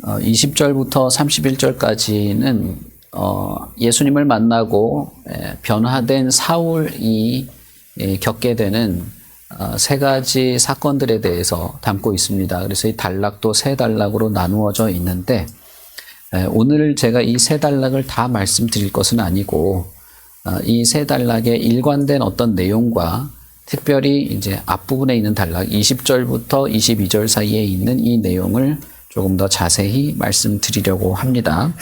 20절부터 31절까지는 예수님을 만나고 변화된 사울이 겪게 되는 세 가지 사건들에 대해서 담고 있습니다. 그래서 이 단락도 세 단락으로 나누어져 있는데 오늘 제가 이 세 단락을 다 말씀드릴 것은 아니고 이 세 단락에 일관된 어떤 내용과 특별히 이제 앞부분에 있는 단락 20절부터 22절 사이에 있는 이 내용을 조금 더 자세히 말씀드리려고 합니다.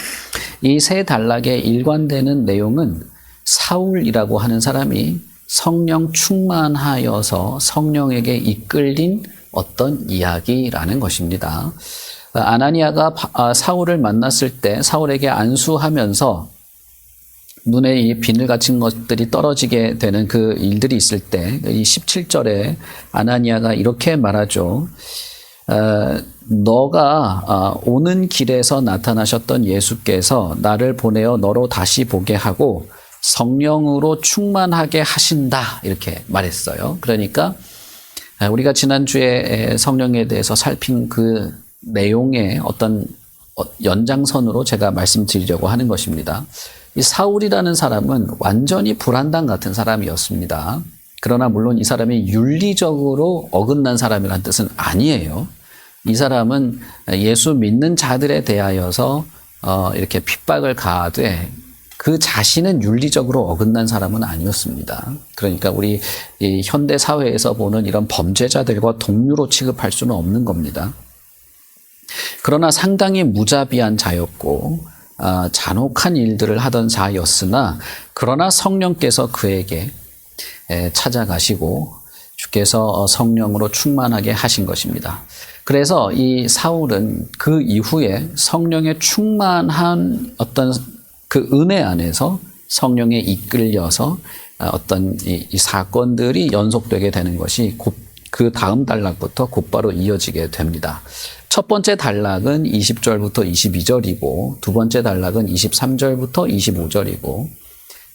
이 세 단락에 일관되는 내용은 사울이라고 하는 사람이 성령 충만하여서 성령에게 이끌린 어떤 이야기라는 것입니다. 아나니아가 사울을 만났을 때 사울에게 안수하면서 눈에 이 비늘 같은 것들이 떨어지게 되는 그 일들이 있을 때 이 17절에 아나니아가 이렇게 말하죠. 너가 오는 길에서 나타나셨던 예수께서 나를 보내어 너로 다시 보게 하고 성령으로 충만하게 하신다 이렇게 말했어요. 그러니까 우리가 지난주에 성령에 대해서 살핀 그 내용의 어떤 연장선으로 제가 말씀드리려고 하는 것입니다. 이 사울이라는 사람은 완전히 불안당 같은 사람이었습니다. 그러나 물론 이 사람이 윤리적으로 어긋난 사람이라는 뜻은 아니에요. 이 사람은 예수 믿는 자들에 대하여서 이렇게 핍박을 가하되 그 자신은 윤리적으로 어긋난 사람은 아니었습니다. 그러니까 우리 이 현대 사회에서 보는 이런 범죄자들과 동류로 취급할 수는 없는 겁니다. 그러나 상당히 무자비한 자였고 잔혹한 일들을 하던 자였으나 그러나 성령께서 그에게 찾아가시고 주께서 성령으로 충만하게 하신 것입니다. 그래서 이 사울은 그 이후에 성령에 충만한 어떤 그 은혜 안에서 성령에 이끌려서 어떤 이 사건들이 연속되게 되는 것이 그 다음 단락부터 곧바로 이어지게 됩니다. 첫 번째 단락은 20절부터 22절이고 두 번째 단락은 23절부터 25절이고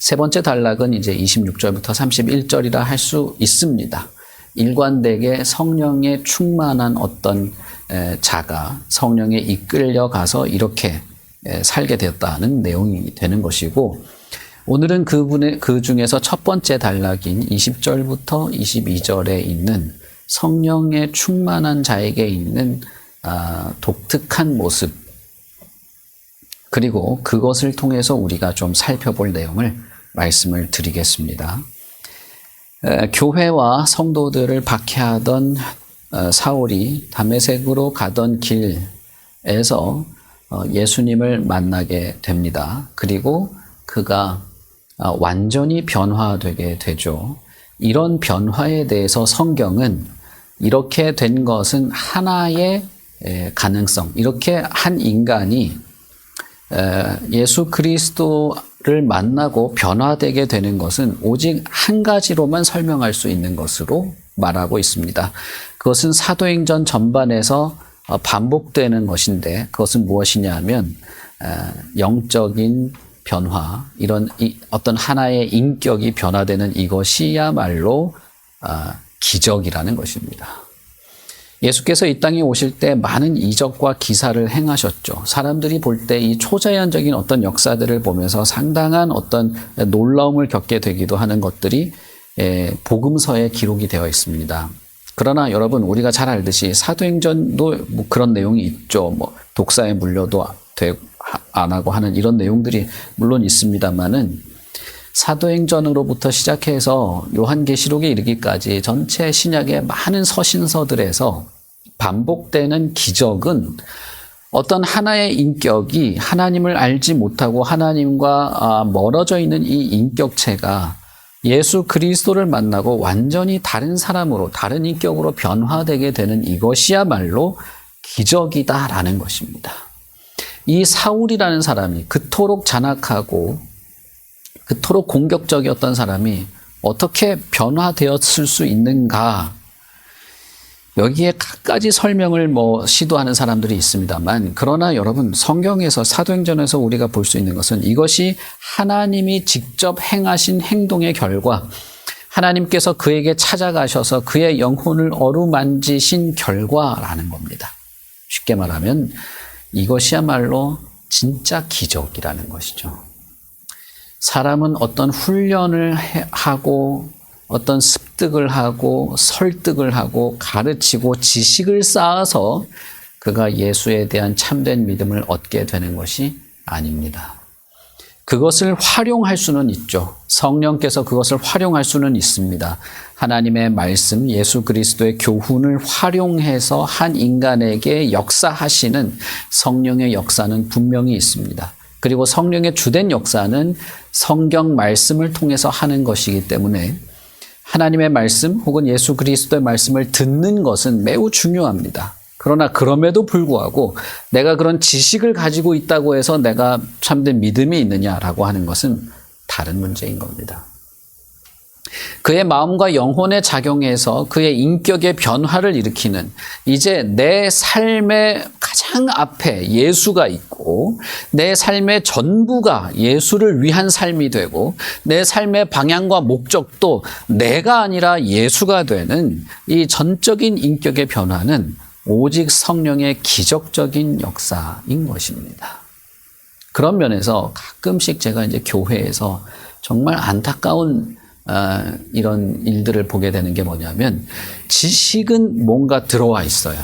세 번째 단락은 이제 26절부터 31절이라 할 수 있습니다. 일관되게 성령에 충만한 어떤 자가 성령에 이끌려 가서 이렇게 살게 되었다는 내용이 되는 것이고 오늘은 그 중에서 첫 번째 단락인 20절부터 22절에 있는 성령에 충만한 자에게 있는 독특한 모습 그리고 그것을 통해서 우리가 좀 살펴볼 내용을 말씀을 드리겠습니다. 교회와 성도들을 박해하던 사울이 다메섹으로 가던 길에서 예수님을 만나게 됩니다. 그리고 그가 완전히 변화되게 되죠. 이런 변화에 대해서 성경은 이렇게 된 것은 하나의 가능성, 이렇게 한 인간이 예수 그리스도를 만나고 변화되게 되는 것은 오직 한 가지로만 설명할 수 있는 것으로 말하고 있습니다. 그것은 사도행전 전반에서 반복되는 것인데 그것은 무엇이냐 하면 영적인 변화, 이런 어떤 하나의 인격이 변화되는 이것이야말로 기적이라는 것입니다. 예수께서 이 땅에 오실 때 많은 이적과 기사를 행하셨죠. 사람들이 볼 때 이 초자연적인 어떤 역사들을 보면서 상당한 어떤 놀라움을 겪게 되기도 하는 것들이 복음서에 기록이 되어 있습니다. 그러나 여러분 우리가 잘 알듯이 사도행전도 뭐 그런 내용이 있죠. 뭐 독사에 물려도 안 하고 하는 이런 내용들이 물론 있습니다만은 사도행전으로부터 시작해서 요한계시록에 이르기까지 전체 신약의 많은 서신서들에서 반복되는 기적은 어떤 하나의 인격이 하나님을 알지 못하고 하나님과 멀어져 있는 이 인격체가 예수 그리스도를 만나고 완전히 다른 사람으로 다른 인격으로 변화되게 되는 이것이야말로 기적이다라는 것입니다. 이 사울이라는 사람이 그토록 잔악하고 그토록 공격적이었던 사람이 어떻게 변화되었을 수 있는가? 여기에 갖가지 설명을 시도하는 사람들이 있습니다만, 그러나 여러분 성경에서 사도행전에서 우리가 볼 수 있는 것은 이것이 하나님이 직접 행하신 행동의 결과, 하나님께서 그에게 찾아가셔서 그의 영혼을 어루만지신 결과라는 겁니다. 쉽게 말하면 이것이야말로 진짜 기적이라는 것이죠. 사람은 어떤 훈련을 하고 어떤 습득을 하고 설득을 하고 가르치고 지식을 쌓아서 그가 예수에 대한 참된 믿음을 얻게 되는 것이 아닙니다. 그것을 활용할 수는 있죠. 성령께서 그것을 활용할 수는 있습니다. 하나님의 말씀, 예수 그리스도의 교훈을 활용해서 한 인간에게 역사하시는 성령의 역사는 분명히 있습니다. 그리고 성령의 주된 역사는 성경 말씀을 통해서 하는 것이기 때문에 하나님의 말씀 혹은 예수 그리스도의 말씀을 듣는 것은 매우 중요합니다. 그러나 그럼에도 불구하고 내가 그런 지식을 가지고 있다고 해서 내가 참된 믿음이 있느냐라고 하는 것은 다른 문제인 겁니다. 그의 마음과 영혼에 작용해서 그의 인격의 변화를 일으키는, 이제 내 삶의 가장 앞에 예수가 있고 내 삶의 전부가 예수를 위한 삶이 되고 내 삶의 방향과 목적도 내가 아니라 예수가 되는 이 전적인 인격의 변화는 오직 성령의 기적적인 역사인 것입니다. 그런 면에서 가끔씩 제가 이제 교회에서 정말 안타까운 이런 일들을 보게 되는 게 뭐냐면, 지식은 뭔가 들어와 있어요.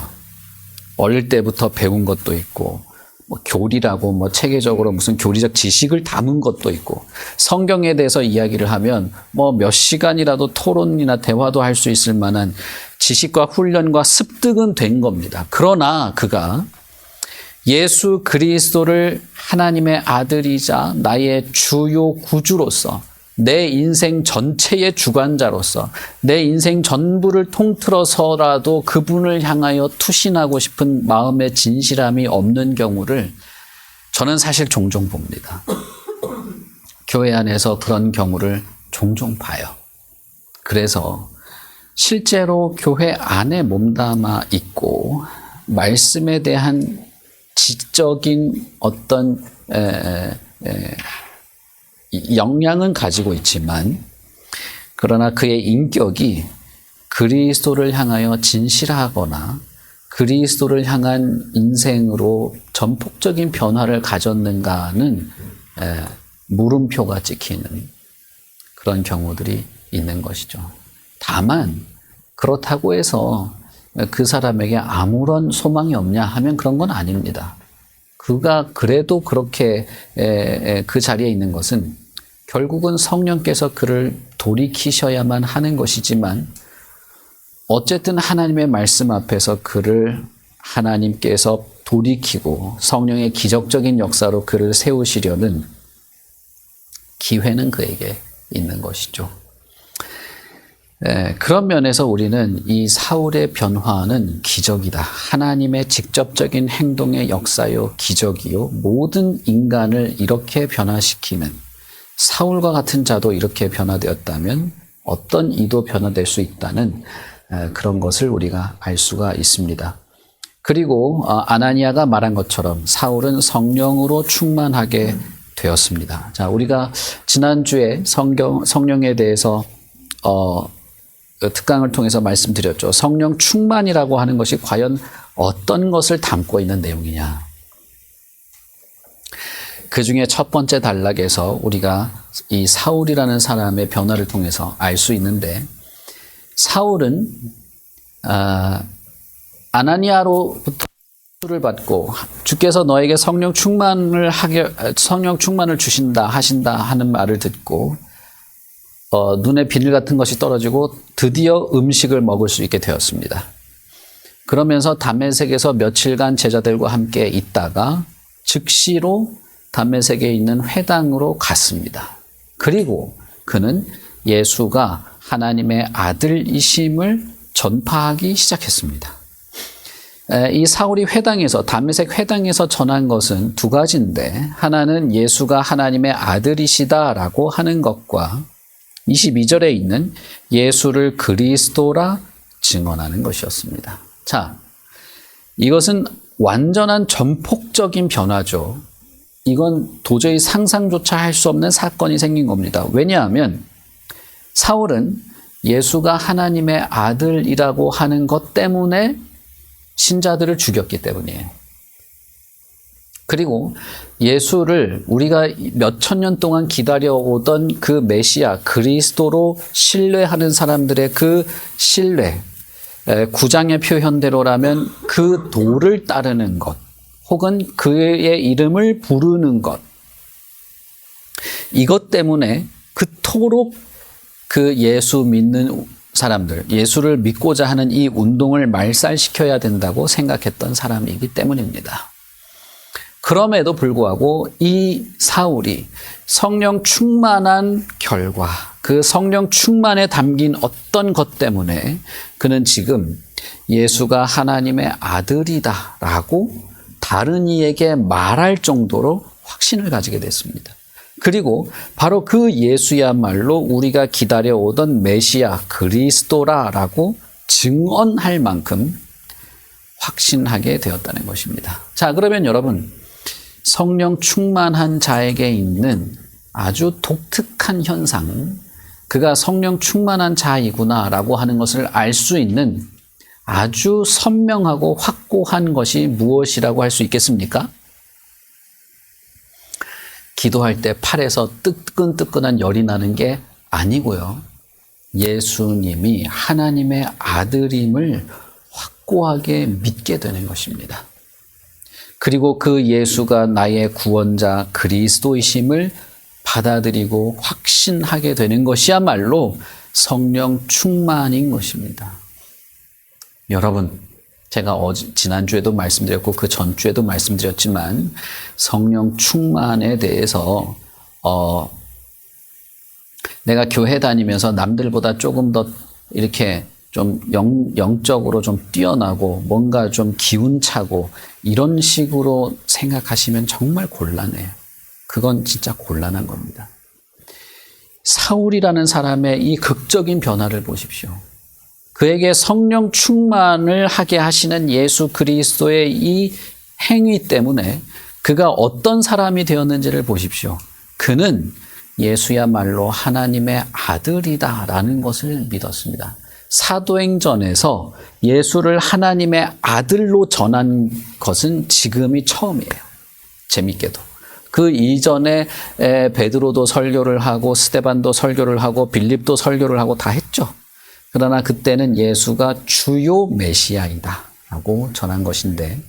어릴 때부터 배운 것도 있고, 뭐 교리라고 뭐 체계적으로 무슨 교리적 지식을 담은 것도 있고, 성경에 대해서 이야기를 하면 뭐 몇 시간이라도 토론이나 대화도 할 수 있을 만한 지식과 훈련과 습득은 된 겁니다. 그러나 그가 예수 그리스도를 하나님의 아들이자 나의 주요 구주로서, 내 인생 전체의 주관자로서, 내 인생 전부를 통틀어서라도 그분을 향하여 투신하고 싶은 마음의 진실함이 없는 경우를 저는 사실 종종 봅니다. 교회 안에서 그런 경우를 종종 봐요. 그래서 실제로 교회 안에 몸담아 있고 말씀에 대한 지적인 어떤 역량은 가지고 있지만, 그러나 그의 인격이 그리스도를 향하여 진실하거나 그리스도를 향한 인생으로 전폭적인 변화를 가졌는가는 물음표가 찍히는 그런 경우들이 있는 것이죠. 다만 그렇다고 해서 그 사람에게 아무런 소망이 없냐 하면 그런 건 아닙니다. 그가 그래도 그렇게 그 자리에 있는 것은 결국은 성령께서 그를 돌이키셔야만 하는 것이지만, 어쨌든 하나님의 말씀 앞에서 그를 하나님께서 돌이키고 성령의 기적적인 역사로 그를 세우시려는 기회는 그에게 있는 것이죠. 그런 면에서 우리는 이 사울의 변화는 기적이다. 하나님의 직접적인 행동의 역사요, 기적이요, 모든 인간을 이렇게 변화시키는, 사울과 같은 자도 이렇게 변화되었다면 어떤 이도 변화될 수 있다는 그런 것을 우리가 알 수가 있습니다. 그리고 아나니아가 말한 것처럼 사울은 성령으로 충만하게 되었습니다. 자, 우리가 지난주에 성령에 대해서 특강을 통해서 말씀드렸죠. 성령 충만이라고 하는 것이 과연 어떤 것을 담고 있는 내용이냐. 그 중에 첫 번째 단락에서 우리가 이 사울이라는 사람의 변화를 통해서 알 수 있는데, 사울은 아나니아로부터 를 받고 주께서 너에게 성령 충만을 주신다 하신다 하는 말을 듣고 눈에 비늘 같은 것이 떨어지고 드디어 음식을 먹을 수 있게 되었습니다. 그러면서 다메섹에서 며칠간 제자들과 함께 있다가 즉시로 다메섹에 있는 회당으로 갔습니다. 그리고 그는 예수가 하나님의 아들이심을 전파하기 시작했습니다. 이 사울이 다메섹 회당에서 전한 것은 두 가지인데, 하나는 예수가 하나님의 아들이시다라고 하는 것과 22절에 있는 예수를 그리스도라 증언하는 것이었습니다. 자, 이것은 완전한 전폭적인 변화죠. 이건 도저히 상상조차 할 수 없는 사건이 생긴 겁니다. 왜냐하면 사울은 예수가 하나님의 아들이라고 하는 것 때문에 신자들을 죽였기 때문이에요. 그리고 예수를 우리가 몇천 년 동안 기다려오던 그 메시아 그리스도로 신뢰하는 사람들의 그 신뢰, 9장의 표현대로라면 그 도를 따르는 것, 혹은 그의 이름을 부르는 것, 이것 때문에 그토록 그 예수 믿는 사람들, 예수를 믿고자 하는 이 운동을 말살시켜야 된다고 생각했던 사람이기 때문입니다. 그럼에도 불구하고 이 사울이 성령 충만한 결과, 그 성령 충만에 담긴 어떤 것 때문에 그는 지금 예수가 하나님의 아들이다라고 다른 이에게 말할 정도로 확신을 가지게 됐습니다. 그리고 바로 그 예수야말로 우리가 기다려오던 메시아 그리스도라라고 증언할 만큼 확신하게 되었다는 것입니다. 자, 그러면 여러분, 성령 충만한 자에게 있는 아주 독특한 현상, 그가 성령 충만한 자이구나라고 하는 것을 알 수 있는 아주 선명하고 확고한 것이 무엇이라고 할 수 있겠습니까? 기도할 때 팔에서 뜨끈뜨끈한 열이 나는 게 아니고요. 예수님이 하나님의 아들임을 확고하게 믿게 되는 것입니다. 그리고 그 예수가 나의 구원자 그리스도이심을 받아들이고 확신하게 되는 것이야말로 성령 충만인 것입니다. 여러분, 제가 지난주에도 말씀드렸고 그 전주에도 말씀드렸지만 성령 충만에 대해서 내가 교회 다니면서 남들보다 조금 더 이렇게 좀 영적으로 좀 뛰어나고 뭔가 좀 기운차고 이런 식으로 생각하시면 정말 곤란해요. 그건 진짜 곤란한 겁니다. 사울이라는 사람의 이 극적인 변화를 보십시오. 그에게 성령 충만을 하게 하시는 예수 그리스도의 이 행위 때문에 그가 어떤 사람이 되었는지를 보십시오. 그는 예수야말로 하나님의 아들이다라는 것을 믿었습니다. 사도행전에서 예수를 하나님의 아들로 전한 것은 지금이 처음이에요. 재밌게도. 그 이전에 베드로도 설교를 하고 스데반도 설교를 하고 빌립도 설교를 하고 다 했죠. 그러나 그때는 예수가 주요 메시아이다라고 전한 것인데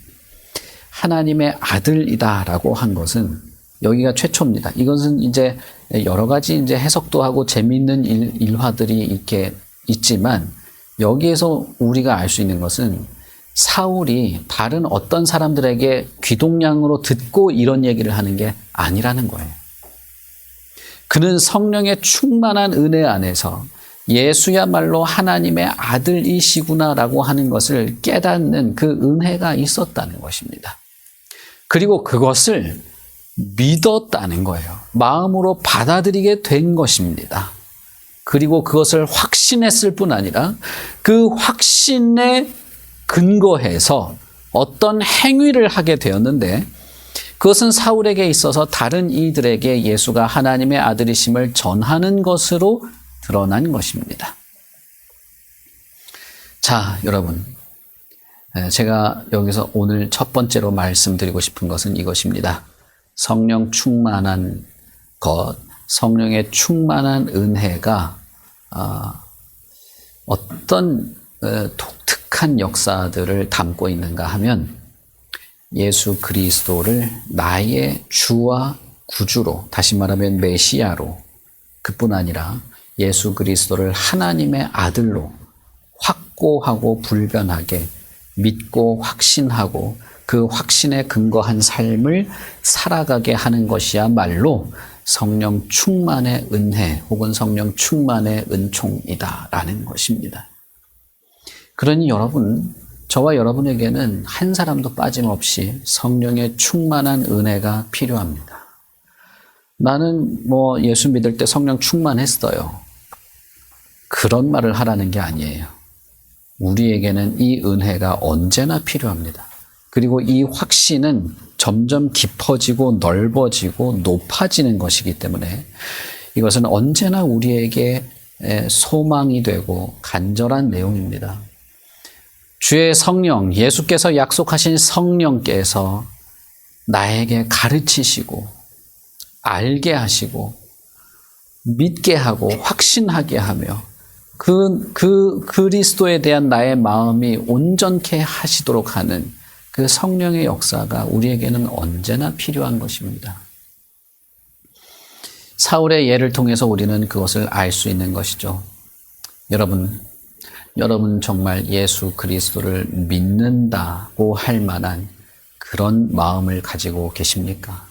하나님의 아들이다라고 한 것은 여기가 최초입니다. 이것은 이제 여러 가지 이제 해석도 하고 재미있는 일화들이 이렇게 있지만 여기에서 우리가 알 수 있는 것은 사울이 다른 어떤 사람들에게 귀동냥으로 듣고 이런 얘기를 하는 게 아니라는 거예요. 그는 성령의 충만한 은혜 안에서 예수야말로 하나님의 아들이시구나라고 하는 것을 깨닫는 그 은혜가 있었다는 것입니다. 그리고 그것을 믿었다는 거예요. 마음으로 받아들이게 된 것입니다. 그리고 그것을 확신했을 뿐 아니라 그 확신에 근거해서 어떤 행위를 하게 되었는데 그것은 사울에게 있어서 다른 이들에게 예수가 하나님의 아들이심을 전하는 것으로 드러난 것입니다. 자, 여러분, 제가 여기서 오늘 첫 번째로 말씀드리고 싶은 것은 이것입니다. 성령 충만한 것, 성령의 충만한 은혜가 어떤 독특한 역사들을 담고 있는가 하면 예수 그리스도를 나의 주와 구주로, 다시 말하면 메시아로, 그뿐 아니라 예수 그리스도를 하나님의 아들로 확고하고 불변하게 믿고 확신하고 그 확신에 근거한 삶을 살아가게 하는 것이야말로 성령 충만의 은혜 혹은 성령 충만의 은총이다라는 것입니다. 그러니 여러분, 저와 여러분에게는 한 사람도 빠짐없이 성령의 충만한 은혜가 필요합니다. 나는 예수 믿을 때 성령 충만했어요. 그런 말을 하라는 게 아니에요. 우리에게는 이 은혜가 언제나 필요합니다. 그리고 이 확신은 점점 깊어지고 넓어지고 높아지는 것이기 때문에 이것은 언제나 우리에게 소망이 되고 간절한 내용입니다. 주의 성령, 예수께서 약속하신 성령께서 나에게 가르치시고 알게 하시고 믿게 하고 확신하게 하며 그 그리스도에 대한 나의 마음이 온전케 하시도록 하는 그 성령의 역사가 우리에게는 언제나 필요한 것입니다. 사울의 예를 통해서 우리는 그것을 알 수 있는 것이죠. 여러분 정말 예수 그리스도를 믿는다고 할 만한 그런 마음을 가지고 계십니까?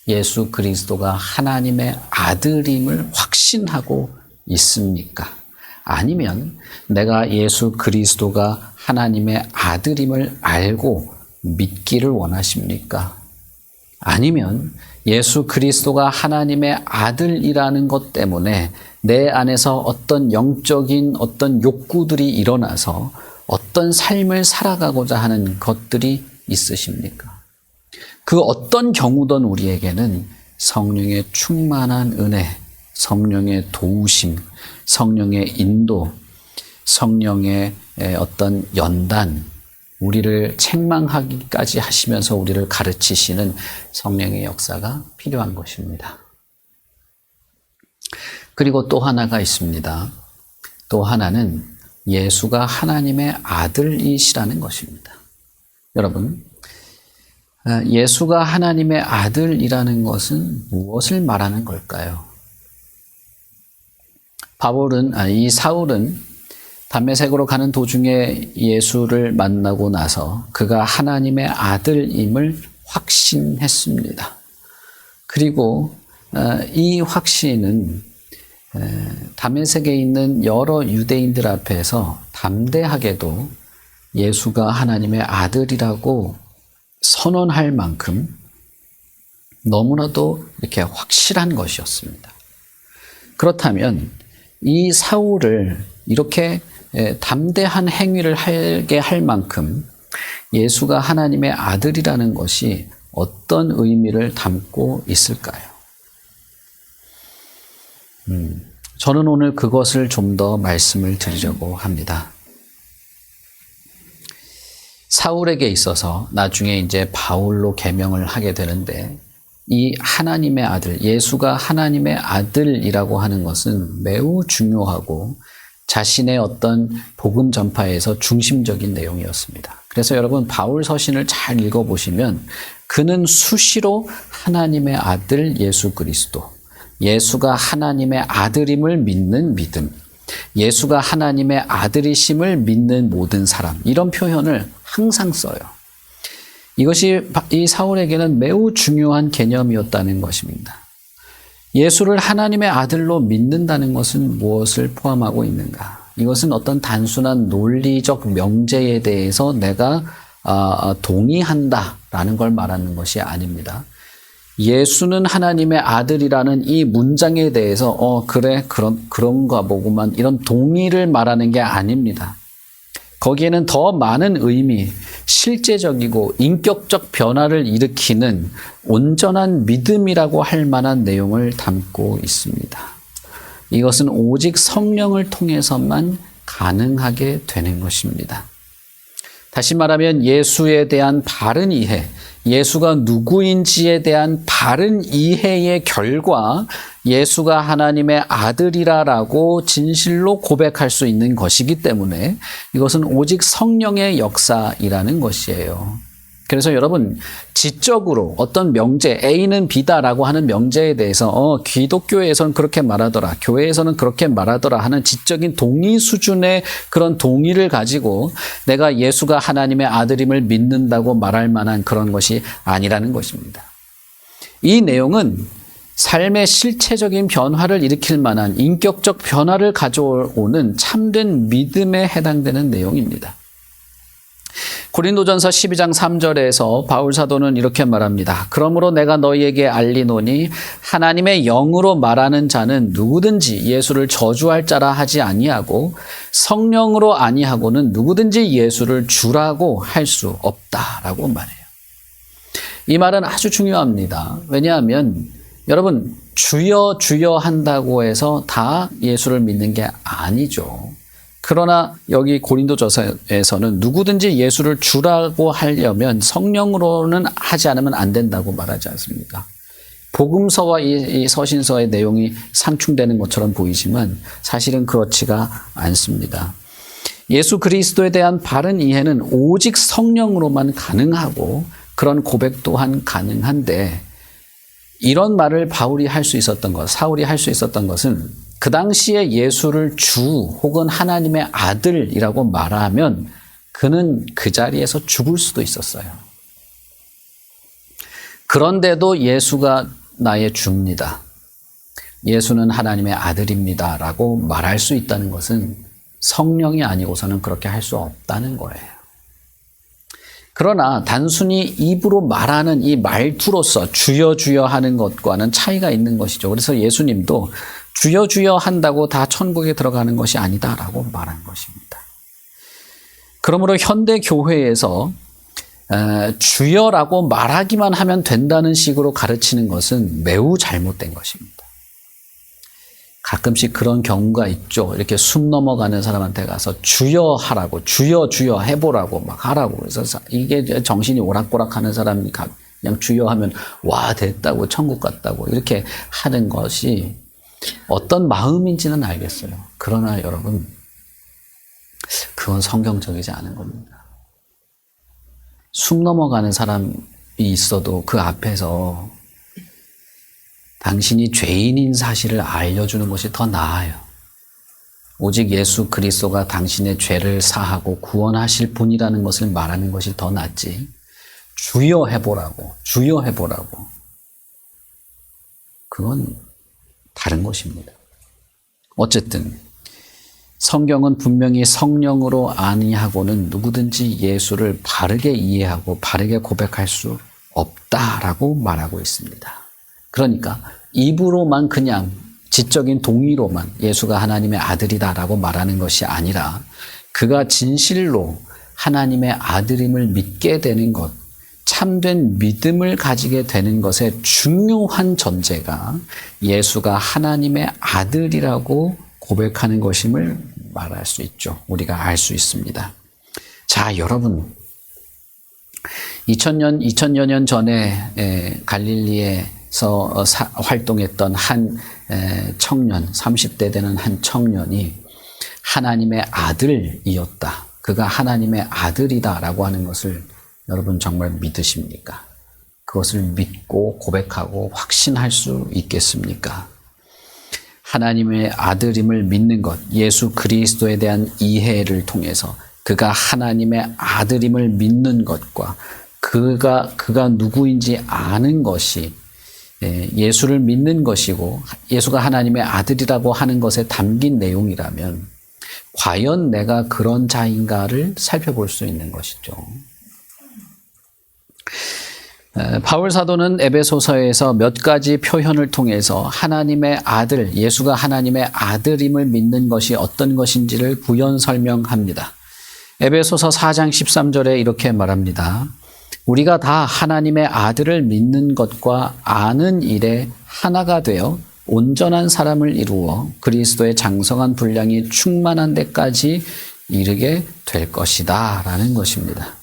예수 그리스도가 하나님의 아들임을 확신하고 있습니까? 아니면 내가 예수 그리스도가 하나님의 아들임을 알고 믿기를 원하십니까? 아니면 예수 그리스도가 하나님의 아들이라는 것 때문에 내 안에서 어떤 영적인 어떤 욕구들이 일어나서 어떤 삶을 살아가고자 하는 것들이 있으십니까? 그 어떤 경우든 우리에게는 성령의 충만한 은혜, 성령의 도우심, 성령의 인도, 성령의 어떤 연단, 우리를 책망하기까지 하시면서 우리를 가르치시는 성령의 역사가 필요한 것입니다. 그리고 또 하나가 있습니다. 또 하나는 예수가 하나님의 아들이시라는 것입니다. 여러분, 예수가 하나님의 아들이라는 것은 무엇을 말하는 걸까요? 이 사울은 담메색으로 가는 도중에 예수를 만나고 나서 그가 하나님의 아들임을 확신했습니다. 그리고 이 확신은 담메색에 있는 여러 유대인들 앞에서 담대하게도 예수가 하나님의 아들이라고 선언할 만큼 너무나도 이렇게 확실한 것이었습니다. 그렇다면 이 사울을 이렇게 담대한 행위를 하게 할 만큼 예수가 하나님의 아들이라는 것이 어떤 의미를 담고 있을까요? 저는 오늘 그것을 좀 더 말씀을 드리려고 합니다. 사울에게 있어서 나중에 이제 바울로 계명을 하게 되는데 이 하나님의 아들, 예수가 하나님의 아들이라고 하는 것은 매우 중요하고 자신의 어떤 복음 전파에서 중심적인 내용이었습니다. 그래서 여러분 바울 서신을 잘 읽어보시면 그는 수시로 하나님의 아들 예수 그리스도, 예수가 하나님의 아들임을 믿는 믿음, 예수가 하나님의 아들이심을 믿는 모든 사람, 이런 표현을 항상 써요. 이것이 이 사울에게는 매우 중요한 개념이었다는 것입니다. 예수를 하나님의 아들로 믿는다는 것은 무엇을 포함하고 있는가? 이것은 어떤 단순한 논리적 명제에 대해서 내가 동의한다라는 걸 말하는 것이 아닙니다. 예수는 하나님의 아들이라는 이 문장에 대해서 그래 그런가 보구만 이런 동의를 말하는 게 아닙니다. 거기에는 더 많은 의미, 실제적이고 인격적 변화를 일으키는 온전한 믿음이라고 할 만한 내용을 담고 있습니다. 이것은 오직 성령을 통해서만 가능하게 되는 것입니다. 다시 말하면 예수에 대한 바른 이해, 예수가 누구인지에 대한 바른 이해의 결과 예수가 하나님의 아들이라고 진실로 고백할 수 있는 것이기 때문에 이것은 오직 성령의 역사이라는 것이에요. 그래서 여러분 지적으로 어떤 명제 A는 B다라고 하는 명제에 대해서 기독교에서는 그렇게 말하더라, 교회에서는 그렇게 말하더라 하는 지적인 동의 수준의 그런 동의를 가지고 내가 예수가 하나님의 아들임을 믿는다고 말할 만한 그런 것이 아니라는 것입니다. 이 내용은 삶의 실체적인 변화를 일으킬 만한 인격적 변화를 가져오는 참된 믿음에 해당되는 내용입니다. 고린도전서 12장 3절에서 바울 사도는 이렇게 말합니다. 그러므로 내가 너희에게 알리노니 하나님의 영으로 말하는 자는 누구든지 예수를 저주할 자라 하지 아니하고 성령으로 아니하고는 누구든지 예수를 주라고 할 수 없다라고 말해요. 이 말은 아주 중요합니다. 왜냐하면 여러분 주여 주여 한다고 해서 다 예수를 믿는 게 아니죠. 그러나 여기 고린도전서에서는 누구든지 예수를 주라고 하려면 성령으로는 하지 않으면 안 된다고 말하지 않습니까? 복음서와 이 서신서의 내용이 상충되는 것처럼 보이지만 사실은 그렇지가 않습니다. 예수 그리스도에 대한 바른 이해는 오직 성령으로만 가능하고 그런 고백 또한 가능한데, 이런 말을 바울이 할 수 있었던 것, 사울이 할 수 있었던 것은 그 당시에 예수를 주 혹은 하나님의 아들이라고 말하면 그는 그 자리에서 죽을 수도 있었어요. 그런데도 예수가 나의 주입니다, 예수는 하나님의 아들입니다 라고 말할 수 있다는 것은 성령이 아니고서는 그렇게 할 수 없다는 거예요. 그러나 단순히 입으로 말하는 이 말투로서 주여 주여 하는 것과는 차이가 있는 것이죠. 그래서 예수님도 주여 주여 한다고 다 천국에 들어가는 것이 아니다라고 말한 것입니다. 그러므로 현대 교회에서 주여라고 말하기만 하면 된다는 식으로 가르치는 것은 매우 잘못된 것입니다. 가끔씩 그런 경우가 있죠. 이렇게 숨 넘어가는 사람한테 가서 주여 하라고, 주여 주여 해보라고 막 하라고. 그래서 이게 정신이 오락가락하는 사람이 그냥 주여 하면 와 됐다고, 천국 갔다고 이렇게 하는 것이 어떤 마음인지는 알겠어요. 그러나 여러분, 그건 성경적이지 않은 겁니다. 숨 넘어가는 사람이 있어도 그 앞에서 당신이 죄인인 사실을 알려주는 것이 더 나아요. 오직 예수 그리스도가 당신의 죄를 사하고 구원하실 분이라는 것을 말하는 것이 더 낫지, 주여 해보라고, 주여 해보라고. 그건 다른 것입니다. 어쨌든 성경은 분명히 성령으로 아니하고는 누구든지 예수를 바르게 이해하고 바르게 고백할 수 없다라고 말하고 있습니다. 그러니까 입으로만 그냥 지적인 동의로만 예수가 하나님의 아들이다라고 말하는 것이 아니라 그가 진실로 하나님의 아들임을 믿게 되는 것, 참된 믿음을 가지게 되는 것의 중요한 전제가 예수가 하나님의 아들이라고 고백하는 것임을 말할 수 있죠. 우리가 알 수 있습니다. 자, 여러분, 2000여 년 전에 갈릴리에서 활동했던 한 청년, 30대 되는 한 청년이 하나님의 아들이었다, 그가 하나님의 아들이다라고 하는 것을 여러분 정말 믿으십니까? 그것을 믿고 고백하고 확신할 수 있겠습니까? 하나님의 아들임을 믿는 것, 예수 그리스도에 대한 이해를 통해서 그가 하나님의 아들임을 믿는 것과 그가 누구인지 아는 것이 예수를 믿는 것이고 예수가 하나님의 아들이라고 하는 것에 담긴 내용이라면 과연 내가 그런 자인가를 살펴볼 수 있는 것이죠. 바울 사도는 에베소서에서 몇 가지 표현을 통해서 하나님의 아들, 예수가 하나님의 아들임을 믿는 것이 어떤 것인지를 부연 설명합니다. 에베소서 4장 13절에 이렇게 말합니다. 우리가 다 하나님의 아들을 믿는 것과 아는 일에 하나가 되어 온전한 사람을 이루어 그리스도의 장성한 분량이 충만한 데까지 이르게 될 것이다 라는 것입니다.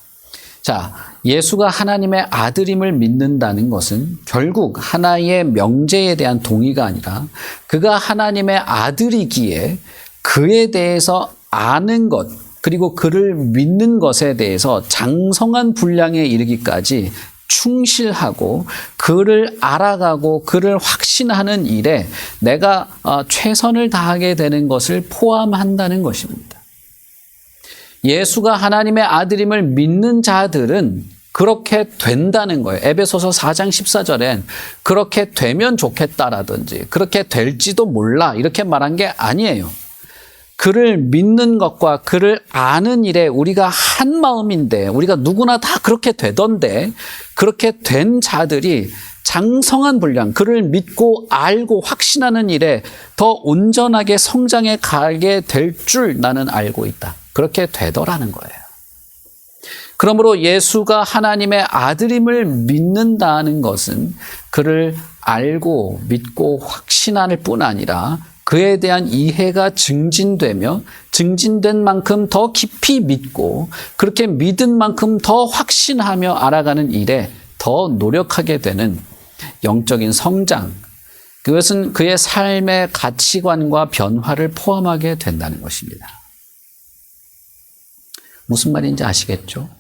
자, 예수가 하나님의 아들임을 믿는다는 것은 결국 하나의 명제에 대한 동의가 아니라 그가 하나님의 아들이기에 그에 대해서 아는 것, 그리고 그를 믿는 것에 대해서 장성한 분량에 이르기까지 충실하고 그를 알아가고 그를 확신하는 일에 내가 최선을 다하게 되는 것을 포함한다는 것입니다. 예수가 하나님의 아들임을 믿는 자들은 그렇게 된다는 거예요. 에베소서 4장 14절엔 그렇게 되면 좋겠다라든지 그렇게 될지도 몰라 이렇게 말한 게 아니에요. 그를 믿는 것과 그를 아는 일에 우리가 한 마음인데, 우리가 누구나 다 그렇게 되던데, 그렇게 된 자들이 장성한 분량, 그를 믿고 알고 확신하는 일에 더 온전하게 성장해 가게 될 줄 나는 알고 있다. 그렇게 되더라는 거예요. 그러므로 예수가 하나님의 아들임을 믿는다는 것은 그를 알고 믿고 확신할 뿐 아니라 그에 대한 이해가 증진되며 증진된 만큼 더 깊이 믿고 그렇게 믿은 만큼 더 확신하며 알아가는 일에 더 노력하게 되는 영적인 성장, 그것은 그의 삶의 가치관과 변화를 포함하게 된다는 것입니다. 무슨 말인지 아시겠죠?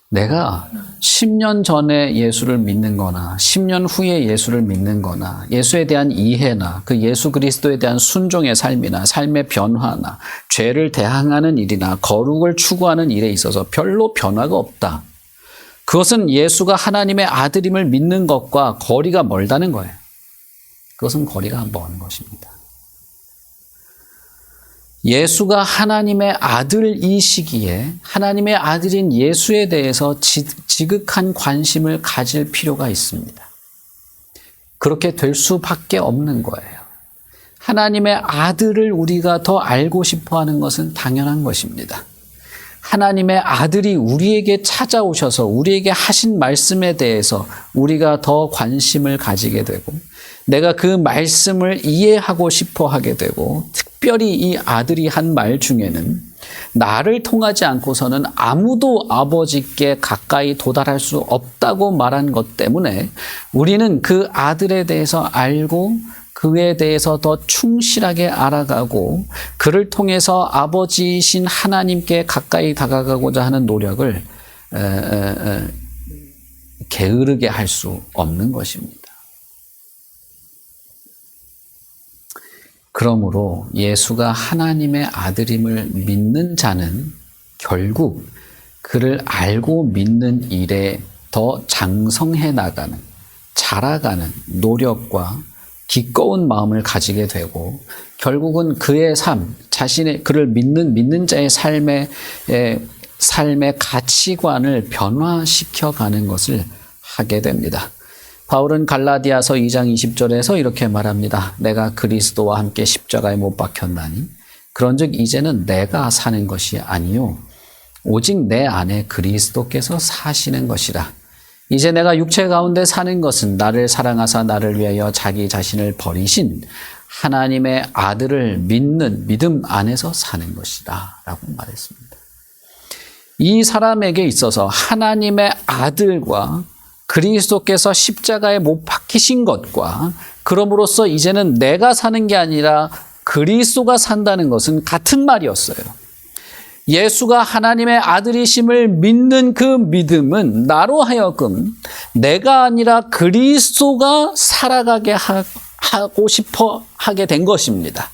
내가 10년 전에 예수를 믿는 거나 10년 후에 예수를 믿는 거나 예수에 대한 이해나 그 예수 그리스도에 대한 순종의 삶이나 삶의 변화나 죄를 대항하는 일이나 거룩을 추구하는 일에 있어서 별로 변화가 없다. 그것은 예수가 하나님의 아들임을 믿는 것과 거리가 멀다는 거예요. 그것은 거리가 먼 것입니다. 예수가 하나님의 아들이시기에 하나님의 아들인 예수에 대해서 지극한 관심을 가질 필요가 있습니다. 그렇게 될 수밖에 없는 거예요. 하나님의 아들을 우리가 더 알고 싶어 하는 것은 당연한 것입니다. 하나님의 아들이 우리에게 찾아오셔서 우리에게 하신 말씀에 대해서 우리가 더 관심을 가지게 되고 내가 그 말씀을 이해하고 싶어 하게 되고 특별히 이 아들이 한 말 중에는 나를 통하지 않고서는 아무도 아버지께 가까이 도달할 수 없다고 말한 것 때문에 우리는 그 아들에 대해서 알고 그에 대해서 더 충실하게 알아가고 그를 통해서 아버지이신 하나님께 가까이 다가가고자 하는 노력을 게으르게 할 수 없는 것입니다. 그러므로 예수가 하나님의 아들임을 믿는 자는 결국 그를 알고 믿는 일에 더 장성해 나가는, 자라가는 노력과 기꺼운 마음을 가지게 되고 결국은 그의 삶, 자신의 그를 믿는 자의 삶의 가치관을 변화시켜 가는 것을 하게 됩니다. 바울은 갈라디아서 2장 20절에서 이렇게 말합니다. 내가 그리스도와 함께 십자가에 못 박혔나니 그런즉 이제는 내가 사는 것이 아니요 오직 내 안에 그리스도께서 사시는 것이라. 이제 내가 육체 가운데 사는 것은 나를 사랑하사 나를 위하여 자기 자신을 버리신 하나님의 아들을 믿는 믿음 안에서 사는 것이다 라고 말했습니다. 이 사람에게 있어서 하나님의 아들과 그리스도께서 십자가에 못 박히신 것과 그럼으로써 이제는 내가 사는 게 아니라 그리스도가 산다는 것은 같은 말이었어요. 예수가 하나님의 아들이심을 믿는 그 믿음은 나로 하여금 내가 아니라 그리스도가 살아가게 하고 싶어 하게 된 것입니다.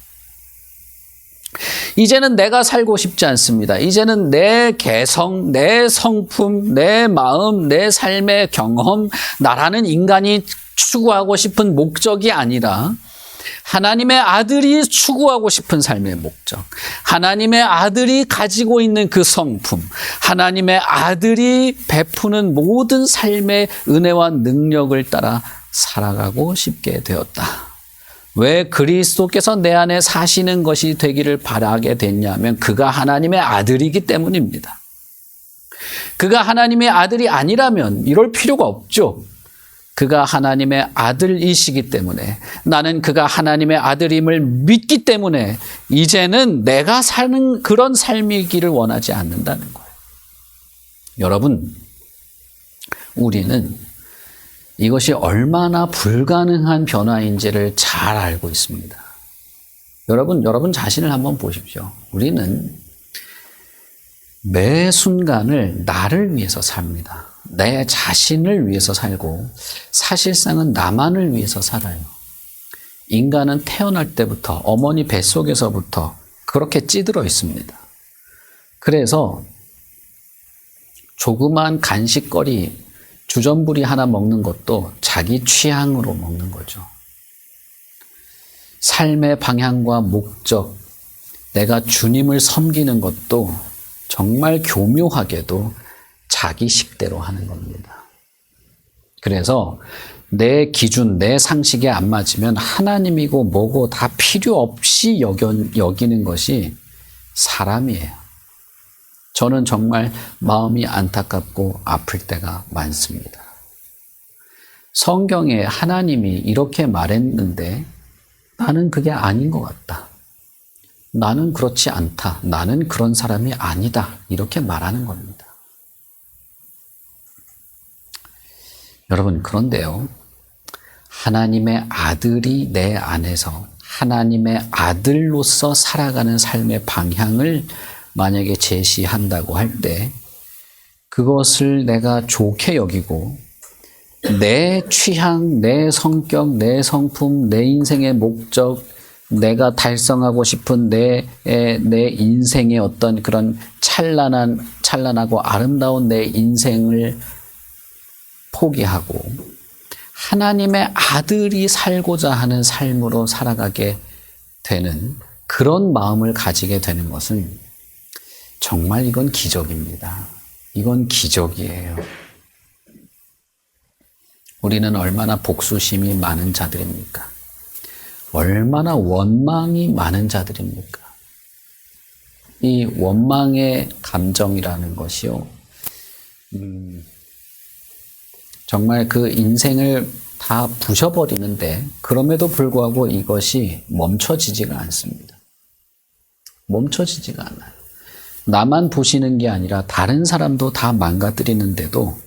이제는 내가 살고 싶지 않습니다. 이제는 내 개성, 내 성품, 내 마음, 내 삶의 경험, 나라는 인간이 추구하고 싶은 목적이 아니라 하나님의 아들이 추구하고 싶은 삶의 목적, 하나님의 아들이 가지고 있는 그 성품, 하나님의 아들이 베푸는 모든 삶의 은혜와 능력을 따라 살아가고 싶게 되었다. 왜 그리스도께서 내 안에 사시는 것이 되기를 바라게 됐냐면 그가 하나님의 아들이기 때문입니다. 그가 하나님의 아들이 아니라면 이럴 필요가 없죠. 그가 하나님의 아들이시기 때문에 나는 그가 하나님의 아들임을 믿기 때문에 이제는 내가 사는 그런 삶이기를 원하지 않는다는 거예요. 여러분, 우리는 이것이 얼마나 불가능한 변화인지를 잘 알고 있습니다. 여러분 자신을 한번 보십시오. 우리는 매 순간을 나를 위해서 삽니다. 내 자신을 위해서 살고 사실상은 나만을 위해서 살아요. 인간은 태어날 때부터 어머니 뱃속에서부터 그렇게 찌들어 있습니다. 그래서 조그만 간식거리 주전부리 하나 먹는 것도 자기 취향으로 먹는 거죠. 삶의 방향과 목적, 내가 주님을 섬기는 것도 정말 교묘하게도 자기 식대로 하는 겁니다. 그래서 내 기준, 내 상식에 안 맞으면 하나님이고 뭐고 다 필요 없이 여기는 것이 사람이에요. 저는 정말 마음이 안타깝고 아플 때가 많습니다. 성경에 하나님이 이렇게 말했는데 나는 그게 아닌 것 같다. 나는 그렇지 않다. 나는 그런 사람이 아니다. 이렇게 말하는 겁니다. 여러분, 그런데요. 하나님의 아들이 내 안에서 하나님의 아들로서 살아가는 삶의 방향을 만약에 제시한다고 할 때 그것을 내가 좋게 여기고 내 취향, 내 성격, 내 성품, 내 인생의 목적, 내가 달성하고 싶은 내 인생의 어떤 그런 찬란하고 아름다운 내 인생을 포기하고 하나님의 아들이 살고자 하는 삶으로 살아가게 되는 그런 마음을 가지게 되는 것은 정말 이건 기적입니다. 이건 기적이에요. 우리는 얼마나 복수심이 많은 자들입니까? 얼마나 원망이 많은 자들입니까? 이 원망의 감정이라는 것이요. 정말 그 인생을 다 부셔버리는데 그럼에도 불구하고 이것이 멈춰지지가 않습니다. 멈춰지지가 않아요. 나만 부시는 게 아니라 다른 사람도 다 망가뜨리는데도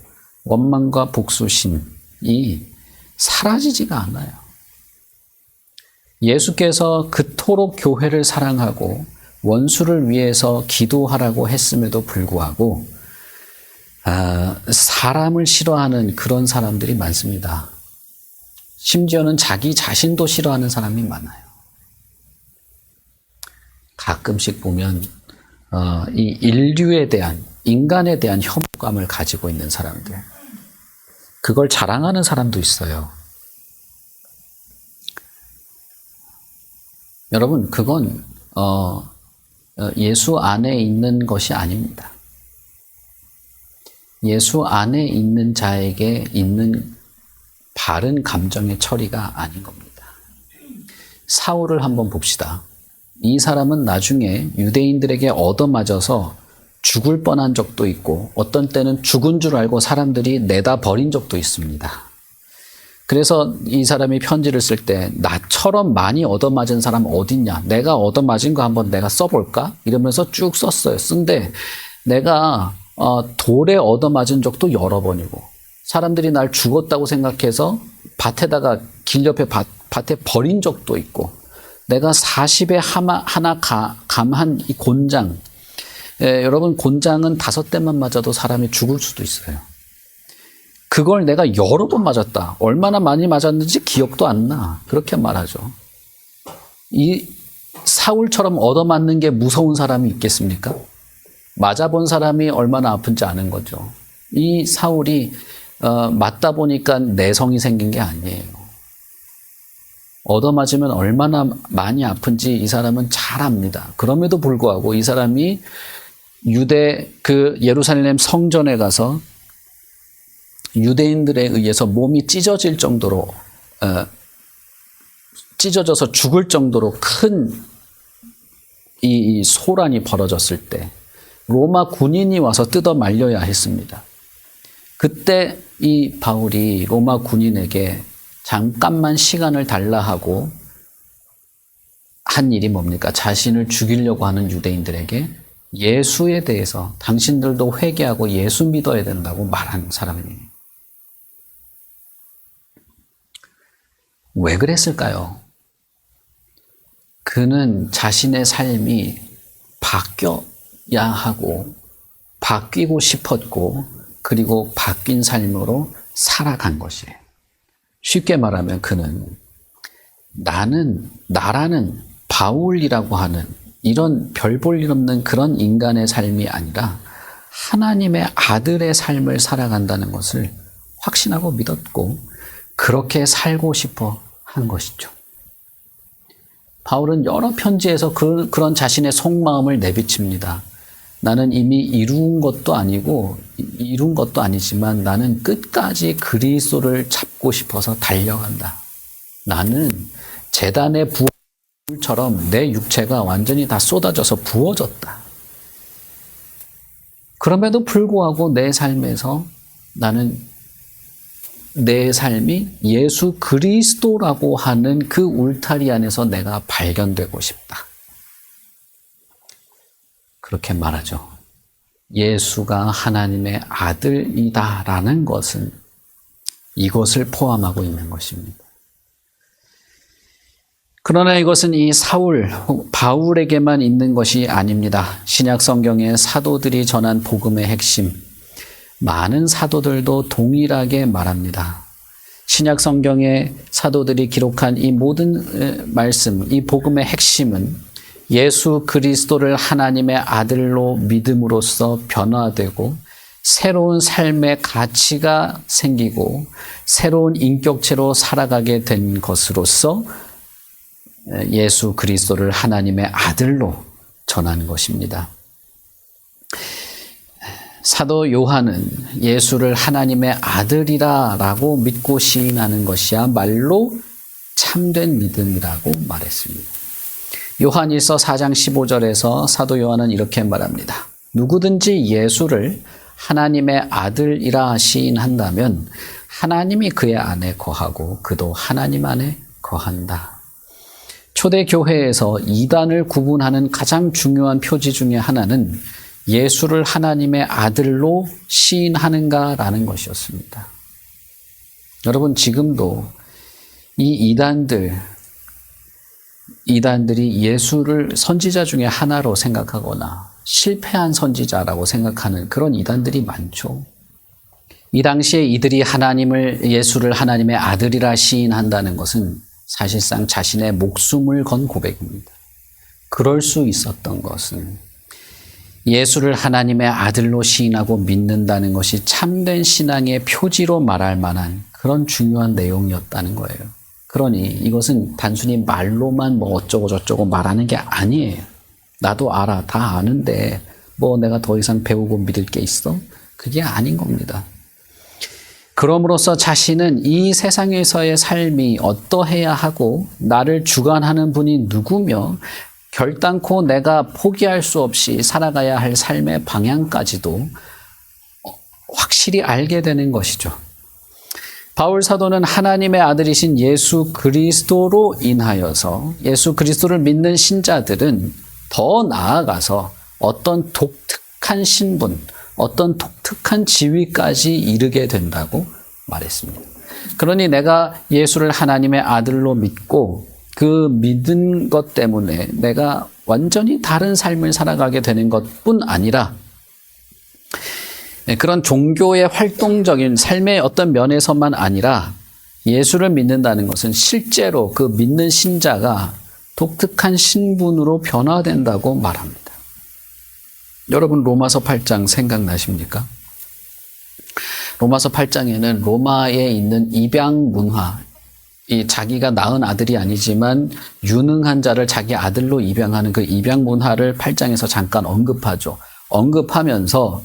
원망과 복수심이 사라지지가 않아요. 예수께서 그토록 교회를 사랑하고 원수를 위해서 기도하라고 했음에도 불구하고 사람을 싫어하는 그런 사람들이 많습니다. 심지어는 자기 자신도 싫어하는 사람이 많아요. 가끔씩 보면 이 인류에 대한, 인간에 대한 혐오감을 가지고 있는 사람들, 그걸 자랑하는 사람도 있어요. 여러분, 그건 예수 안에 있는 것이 아닙니다. 예수 안에 있는 자에게 있는 바른 감정의 처리가 아닌 겁니다. 사울을 한번 봅시다. 이 사람은 나중에 유대인들에게 얻어맞아서 죽을 뻔한 적도 있고 어떤 때는 죽은 줄 알고 사람들이 내다 버린 적도 있습니다. 그래서 이 사람이 편지를 쓸 때 나처럼 많이 얻어맞은 사람 어딨냐? 내가 얻어맞은 거 한번 내가 써볼까? 이러면서 쭉 썼어요. 쓴데 내가 돌에 얻어맞은 적도 여러 번이고 사람들이 날 죽었다고 생각해서 밭에다가 길 옆에 밭에 버린 적도 있고 내가 40에 하나 감한 이 곤장, 여러분 곤장은 5대만 맞아도 사람이 죽을 수도 있어요. 그걸 내가 여러 번 맞았다. 얼마나 많이 맞았는지 기억도 안 나. 그렇게 말하죠. 이 사울처럼 얻어맞는 게 무서운 사람이 있겠습니까? 맞아본 사람이 얼마나 아픈지 아는 거죠. 이 사울이 맞다 보니까 내성이 생긴 게 아니에요. 얻어맞으면 얼마나 많이 아픈지 이 사람은 잘 압니다. 그럼에도 불구하고 이 사람이 예루살렘 성전에 가서 유대인들에 의해서 몸이 찢어질 정도로 찢어져서 죽을 정도로 큰 이 소란이 벌어졌을 때 로마 군인이 와서 뜯어 말려야 했습니다. 그때 이 바울이 로마 군인에게 잠깐만 시간을 달라 하고 한 일이 뭡니까? 자신을 죽이려고 하는 유대인들에게 예수에 대해서 당신들도 회개하고 예수 믿어야 된다고 말한 사람이에요. 왜 그랬을까요? 그는 자신의 삶이 바뀌어야 하고 바뀌고 싶었고 그리고 바뀐 삶으로 살아간 것이에요. 쉽게 말하면 그는 나라는 바울이라고 하는 이런 별 볼 일 없는 그런 인간의 삶이 아니라 하나님의 아들의 삶을 살아간다는 것을 확신하고 믿었고 그렇게 살고 싶어 한 것이죠. 바울은 여러 편지에서 그런 자신의 속마음을 내비칩니다. 나는 이미 이룬 것도 아니지만 나는 끝까지 그리스도를 잡고 싶어서 달려간다. 나는 제단의 부어처럼 내 육체가 완전히 다 쏟아져서 부어졌다. 그럼에도 불구하고 내 삶에서 나는 내 삶이 예수 그리스도라고 하는 그 울타리 안에서 내가 발견되고 싶다. 그렇게 말하죠. 예수가 하나님의 아들이다라는 것은 이것을 포함하고 있는 것입니다. 그러나 이것은 이 바울에게만 있는 것이 아닙니다. 신약 성경의 사도들이 전한 복음의 핵심, 많은 사도들도 동일하게 말합니다. 신약 성경의 사도들이 기록한 이 모든 말씀, 이 복음의 핵심은 예수 그리스도를 하나님의 아들로 믿음으로써 변화되고 새로운 삶의 가치가 생기고 새로운 인격체로 살아가게 된 것으로서 예수 그리스도를 하나님의 아들로 전하는 것입니다. 사도 요한은 예수를 하나님의 아들이라고 믿고 시인하는 것이야말로 참된 믿음이라고 말했습니다. 요한일서 4장 15절에서 사도 요한은 이렇게 말합니다. 누구든지 예수를 하나님의 아들이라 시인한다면 하나님이 그의 안에 거하고 그도 하나님 안에 거한다. 초대교회에서 이단을 구분하는 가장 중요한 표지 중에 하나는 예수를 하나님의 아들로 시인하는가라는 것이었습니다. 여러분, 지금도 이 이단들이 예수를 선지자 중에 하나로 생각하거나 실패한 선지자라고 생각하는 그런 이단들이 많죠. 이 당시에 이들이 예수를 하나님의 아들이라 시인한다는 것은 사실상 자신의 목숨을 건 고백입니다. 그럴 수 있었던 것은 예수를 하나님의 아들로 시인하고 믿는다는 것이 참된 신앙의 표지로 말할 만한 그런 중요한 내용이었다는 거예요. 그러니 이것은 단순히 말로만 어쩌고 저쩌고 말하는 게 아니에요. 나도 알아, 다 아는데 내가 더 이상 배우고 믿을 게 있어? 그게 아닌 겁니다. 그럼으로써 자신은 이 세상에서의 삶이 어떠해야 하고 나를 주관하는 분이 누구며 결단코 내가 포기할 수 없이 살아가야 할 삶의 방향까지도 확실히 알게 되는 것이죠. 바울 사도는 하나님의 아들이신 예수 그리스도로 인하여서 예수 그리스도를 믿는 신자들은 더 나아가서 어떤 독특한 신분, 어떤 독특한 지위까지 이르게 된다고 말했습니다. 그러니 내가 예수를 하나님의 아들로 믿고 그 믿은 것 때문에 내가 완전히 다른 삶을 살아가게 되는 것뿐 아니라 그런 종교의 활동적인 삶의 어떤 면에서만 아니라 예수를 믿는다는 것은 실제로 그 믿는 신자가 독특한 신분으로 변화된다고 말합니다. 여러분, 로마서 8장 생각나십니까? 로마서 8장에는 로마에 있는 입양 문화, 자기가 낳은 아들이 아니지만 유능한 자를 자기 아들로 입양하는 그 입양 문화를 8장에서 잠깐 언급하죠. 언급하면서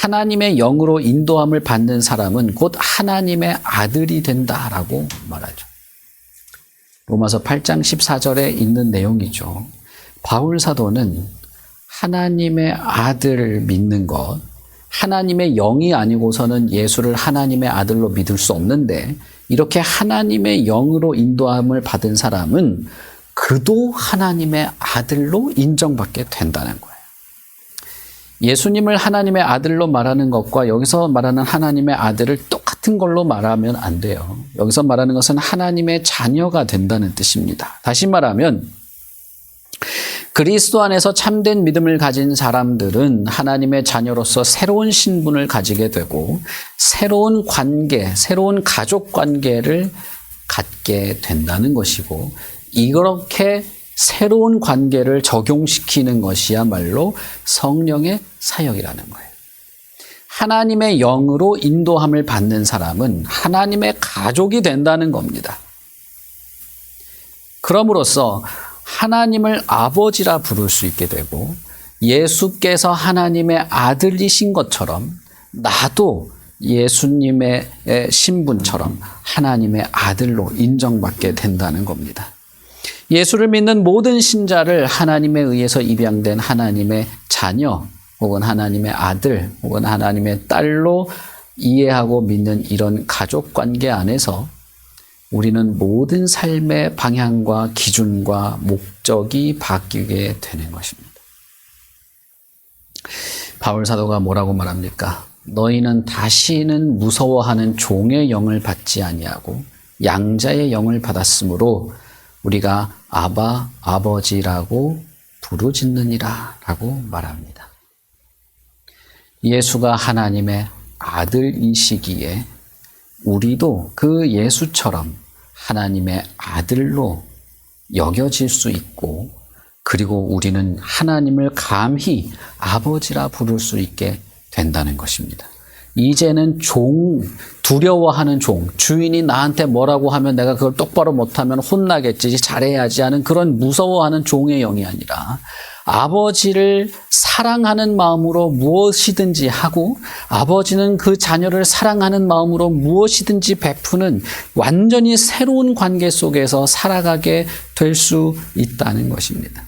하나님의 영으로 인도함을 받는 사람은 곧 하나님의 아들이 된다라고 말하죠. 로마서 8장 14절에 있는 내용이죠. 바울 사도는 하나님의 아들을 믿는 것, 하나님의 영이 아니고서는 예수를 하나님의 아들로 믿을 수 없는데 이렇게 하나님의 영으로 인도함을 받은 사람은 그도 하나님의 아들로 인정받게 된다는 거예요. 예수님을 하나님의 아들로 말하는 것과 여기서 말하는 하나님의 아들을 똑같은 걸로 말하면 안 돼요. 여기서 말하는 것은 하나님의 자녀가 된다는 뜻입니다. 다시 말하면 그리스도 안에서 참된 믿음을 가진 사람들은 하나님의 자녀로서 새로운 신분을 가지게 되고 새로운 관계, 새로운 가족 관계를 갖게 된다는 것이고 이렇게 새로운 관계를 적용시키는 것이야말로 성령의 사역이라는 거예요. 하나님의 영으로 인도함을 받는 사람은 하나님의 가족이 된다는 겁니다. 그럼으로써 하나님을 아버지라 부를 수 있게 되고 예수께서 하나님의 아들이신 것처럼 나도 예수님의 신분처럼 하나님의 아들로 인정받게 된다는 겁니다. 예수를 믿는 모든 신자를 하나님에 의해서 입양된 하나님의 자녀 혹은 하나님의 아들 혹은 하나님의 딸로 이해하고 믿는 이런 가족 관계 안에서 우리는 모든 삶의 방향과 기준과 목적이 바뀌게 되는 것입니다. 바울 사도가 뭐라고 말합니까? 너희는 다시는 무서워하는 종의 영을 받지 아니하고 양자의 영을 받았으므로 우리가 아바 아버지라고 부르짖느니라 라고 말합니다. 예수가 하나님의 아들이시기에 우리도 그 예수처럼 하나님의 아들로 여겨질 수 있고, 그리고 우리는 하나님을 감히 아버지라 부를 수 있게 된다는 것입니다. 이제는 두려워하는 종, 주인이 나한테 뭐라고 하면 내가 그걸 똑바로 못하면 혼나겠지, 잘해야지 하는 그런 무서워하는 종의 영이 아니라 아버지를 사랑하는 마음으로 무엇이든지 하고, 아버지는 그 자녀를 사랑하는 마음으로 무엇이든지 베푸는 완전히 새로운 관계 속에서 살아가게 될 수 있다는 것입니다.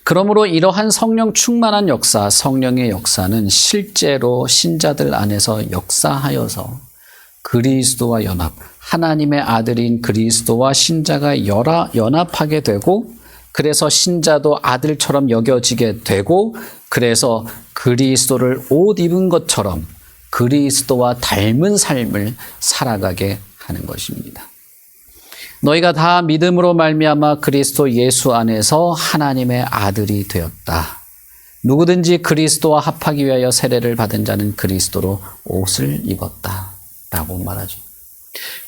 그러므로 이러한 성령 충만한 역사, 성령의 역사는 실제로 신자들 안에서 역사하여서 그리스도와 연합, 하나님의 아들인 그리스도와 신자가 연합하게 되고, 그래서 신자도 아들처럼 여겨지게 되고, 그래서 그리스도를 옷 입은 것처럼 그리스도와 닮은 삶을 살아가게 하는 것입니다. 너희가 다 믿음으로 말미암아 그리스도 예수 안에서 하나님의 아들이 되었다. 누구든지 그리스도와 합하기 위하여 세례를 받은 자는 그리스도로 옷을 입었다 라고 말하죠.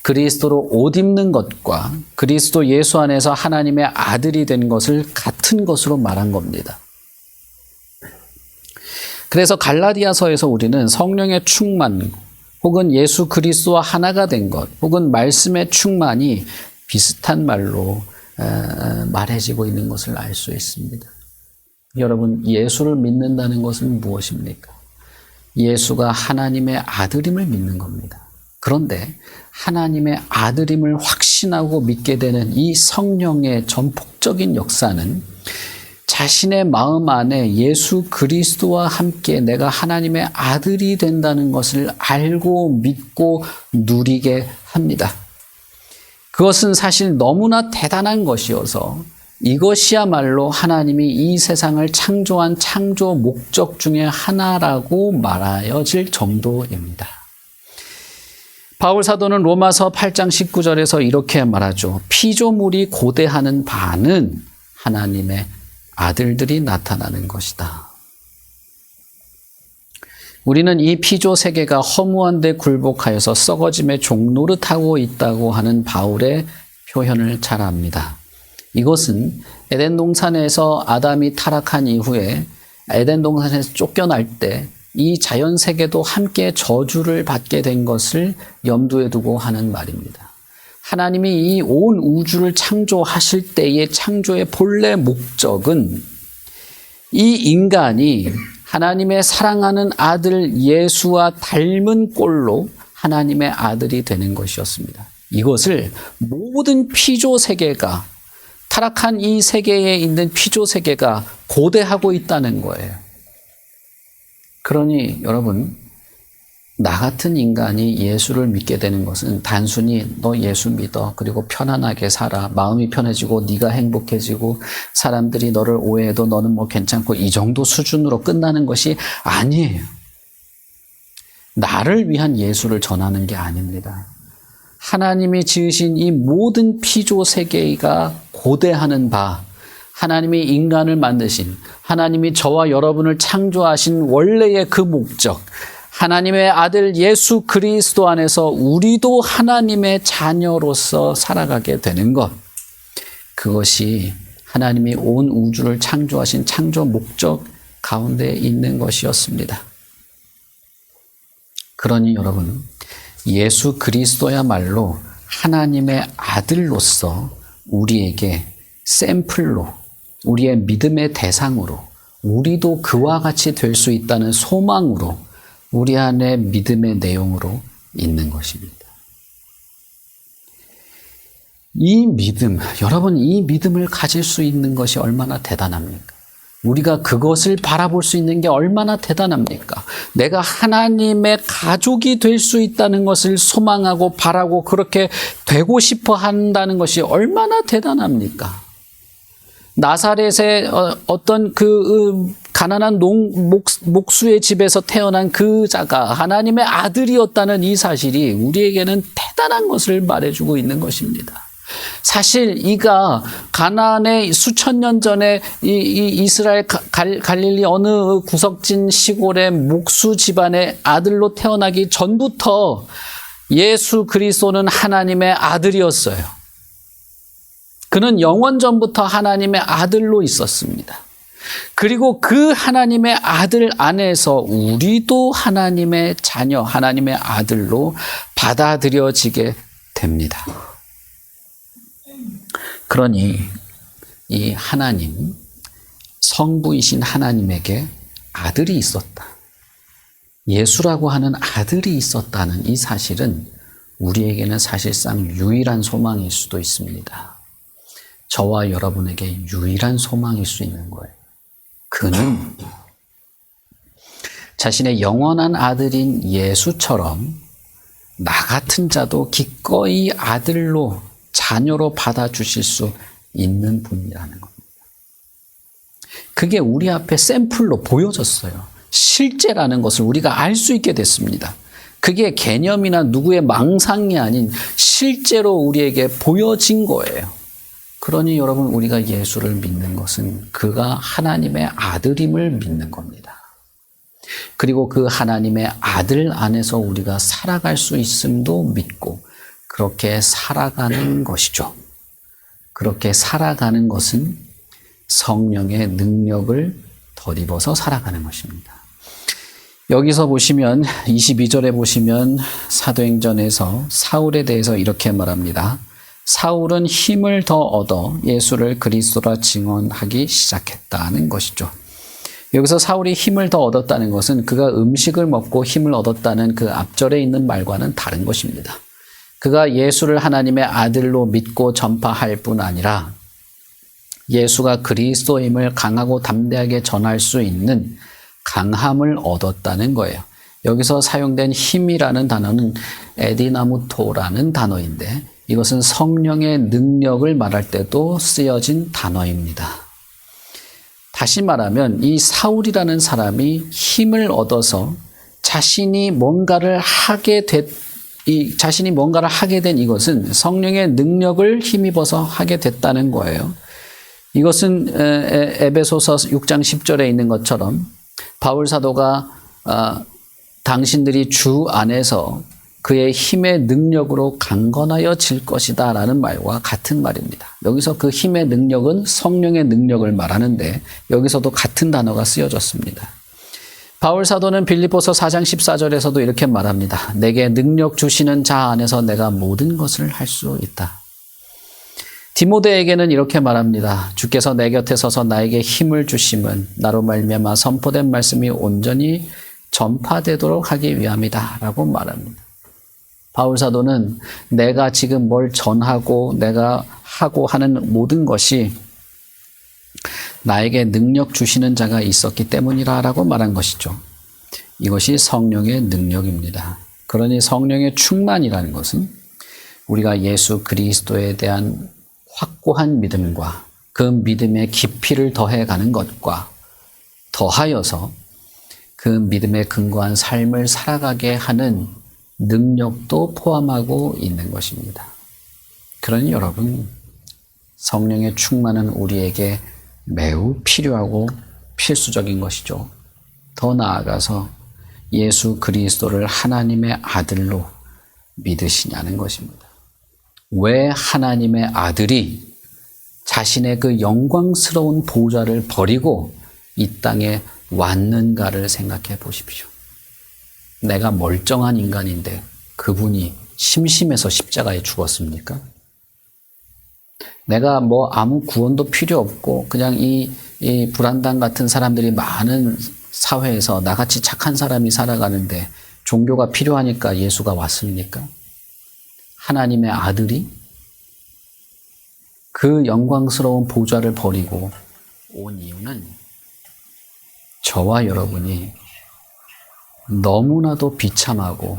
그리스도로 옷 입는 것과 그리스도 예수 안에서 하나님의 아들이 된 것을 같은 것으로 말한 겁니다. 그래서 갈라디아서에서 우리는 성령의 충만 혹은 예수 그리스도와 하나가 된 것 혹은 말씀의 충만이 비슷한 말로 말해지고 있는 것을 알 수 있습니다. 여러분, 예수를 믿는다는 것은 무엇입니까? 예수가 하나님의 아들임을 믿는 겁니다. 그런데 하나님의 아들임을 확신하고 믿게 되는 이 성령의 전폭적인 역사는 자신의 마음 안에 예수 그리스도와 함께 내가 하나님의 아들이 된다는 것을 알고 믿고 누리게 합니다. 그것은 사실 너무나 대단한 것이어서 이것이야말로 하나님이 이 세상을 창조한 창조 목적 중에 하나라고 말하여질 정도입니다. 바울 사도는 로마서 8장 19절에서 이렇게 말하죠. 피조물이 고대하는 바는 하나님의 아들들이 나타나는 것이다. 우리는 이 피조 세계가 허무한 데 굴복하여서 썩어짐의 종노릇하고 있다고 하는 바울의 표현을 잘 압니다. 이것은 에덴 동산에서 아담이 타락한 이후에 에덴 동산에서 쫓겨날 때 이 자연 세계도 함께 저주를 받게 된 것을 염두에 두고 하는 말입니다. 하나님이 이 온 우주를 창조하실 때의 창조의 본래 목적은 이 인간이 하나님의 사랑하는 아들 예수와 닮은 꼴로 하나님의 아들이 되는 것이었습니다. 이것을 모든 피조 세계가, 타락한 이 세계에 있는 피조 세계가 고대하고 있다는 거예요. 그러니 여러분, 나 같은 인간이 예수를 믿게 되는 것은 단순히 너 예수 믿어, 그리고 편안하게 살아, 마음이 편해지고 네가 행복해지고 사람들이 너를 오해해도 너는 뭐 괜찮고 이 정도 수준으로 끝나는 것이 아니에요. 나를 위한 예수를 전하는 게 아닙니다. 하나님이 지으신 이 모든 피조 세계가 고대하는 바, 하나님이 인간을 만드신, 하나님이 저와 여러분을 창조하신 원래의 그 목적, 하나님의 아들 예수 그리스도 안에서 우리도 하나님의 자녀로서 살아가게 되는 것, 그것이 하나님이 온 우주를 창조하신 창조 목적 가운데 있는 것이었습니다. 그러니 여러분, 예수 그리스도야말로 하나님의 아들로서 우리에게 샘플로, 우리의 믿음의 대상으로, 우리도 그와 같이 될 수 있다는 소망으로 우리 안에 믿음의 내용으로 있는 것입니다. 이 믿음, 여러분, 이 믿음을 가질 수 있는 것이 얼마나 대단합니까? 우리가 그것을 바라볼 수 있는 게 얼마나 대단합니까? 내가 하나님의 가족이 될 수 있다는 것을 소망하고 바라고 그렇게 되고 싶어 한다는 것이 얼마나 대단합니까? 나사렛의 어떤 그 가난한 목수의 집에서 태어난 그 자가 하나님의 아들이었다는 이 사실이 우리에게는 대단한 것을 말해주고 있는 것입니다. 사실 이가 가나안의 수천 년 전에 이 이스라엘 갈릴리 어느 구석진 시골의 목수 집안의 아들로 태어나기 전부터 예수 그리스도는 하나님의 아들이었어요. 그는 영원 전부터 하나님의 아들로 있었습니다. 그리고 그 하나님의 아들 안에서 우리도 하나님의 자녀, 하나님의 아들로 받아들여지게 됩니다. 그러니 이 하나님, 성부이신 하나님에게 아들이 있었다. 예수라고 하는 아들이 있었다는 이 사실은 우리에게는 사실상 유일한 소망일 수도 있습니다. 저와 여러분에게 유일한 소망일 수 있는 거예요. 그는 자신의 영원한 아들인 예수처럼 나 같은 자도 기꺼이 아들로 자녀로 받아주실 수 있는 분이라는 겁니다. 그게 우리 앞에 샘플로 보여졌어요. 실제라는 것을 우리가 알 수 있게 됐습니다. 그게 개념이나 누구의 망상이 아닌 실제로 우리에게 보여진 거예요. 그러니 여러분, 우리가 예수를 믿는 것은 그가 하나님의 아들임을 믿는 겁니다. 그리고 그 하나님의 아들 안에서 우리가 살아갈 수 있음도 믿고 그렇게 살아가는 것이죠. 그렇게 살아가는 것은 성령의 능력을 덧입어서 살아가는 것입니다. 여기서 보시면 22절에 보시면 사도행전에서 사울에 대해서 이렇게 말합니다. 사울은 힘을 더 얻어 예수를 그리스도라 증언하기 시작했다는 것이죠. 여기서 사울이 힘을 더 얻었다는 것은 그가 음식을 먹고 힘을 얻었다는 그 앞절에 있는 말과는 다른 것입니다. 그가 예수를 하나님의 아들로 믿고 전파할 뿐 아니라 예수가 그리스도임을 강하고 담대하게 전할 수 있는 강함을 얻었다는 거예요. 여기서 사용된 힘이라는 단어는 에디나무토라는 단어인데 이것은 성령의 능력을 말할 때도 쓰여진 단어입니다. 다시 말하면 이 사울이라는 사람이 힘을 얻어서 자신이 뭔가를 하게 된 이것은 성령의 능력을 힘입어서 하게 됐다는 거예요. 이것은 에베소서 6장 10절에 있는 것처럼 바울 사도가 당신들이 주 안에서 그의 힘의 능력으로 강건하여질 것이다 라는 말과 같은 말입니다. 여기서 그 힘의 능력은 성령의 능력을 말하는데 여기서도 같은 단어가 쓰여졌습니다. 바울 사도는 빌립보서 4장 14절에서도 이렇게 말합니다. 내게 능력 주시는 자 안에서 내가 모든 것을 할 수 있다. 디모데에게는 이렇게 말합니다. 주께서 내 곁에 서서 나에게 힘을 주심은 나로 말미암아 선포된 말씀이 온전히 전파되도록 하기 위함이다 라고 말합니다. 바울 사도는 내가 지금 뭘 전하고 내가 하고 하는 모든 것이 나에게 능력 주시는 자가 있었기 때문이라 라고 말한 것이죠. 이것이 성령의 능력입니다. 그러니 성령의 충만이라는 것은 우리가 예수 그리스도에 대한 확고한 믿음과 그 믿음의 깊이를 더해가는 것과 더하여서 그 믿음에 근거한 삶을 살아가게 하는 능력도 포함하고 있는 것입니다. 그러니 여러분, 성령의 충만은 우리에게 매우 필요하고 필수적인 것이죠. 더 나아가서 예수 그리스도를 하나님의 아들로 믿으시냐는 것입니다. 왜 하나님의 아들이 자신의 그 영광스러운 보좌를 버리고 이 땅에 왔는가를 생각해 보십시오. 내가 멀쩡한 인간인데 그분이 심심해서 십자가에 죽었습니까? 내가 아무 구원도 필요 없고 그냥 이 불안당 같은 사람들이 많은 사회에서 나같이 착한 사람이 살아가는데 종교가 필요하니까 예수가 왔습니까? 하나님의 아들이 그 영광스러운 보좌를 버리고 온 이유는 저와 여러분이 너무나도 비참하고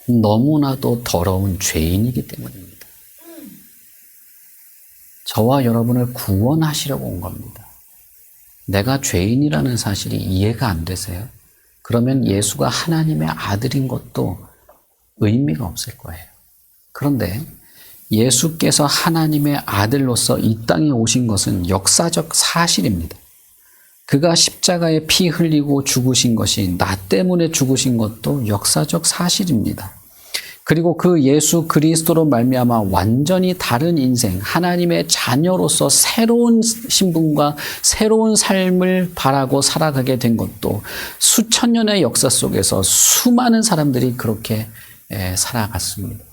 너무나도 더러운 죄인이기 때문입니다. 저와 여러분을 구원하시려고 온 겁니다. 내가 죄인이라는 사실이 이해가 안 되세요? 그러면 예수가 하나님의 아들인 것도 의미가 없을 거예요. 그런데 예수께서 하나님의 아들로서 이 땅에 오신 것은 역사적 사실입니다. 그가 십자가에 피 흘리고 죽으신 것이 나 때문에 죽으신 것도 역사적 사실입니다. 그리고 그 예수 그리스도로 말미암아 완전히 다른 인생, 하나님의 자녀로서 새로운 신분과 새로운 삶을 바라고 살아가게 된 것도 수천 년의 역사 속에서 수많은 사람들이 그렇게 살아갔습니다.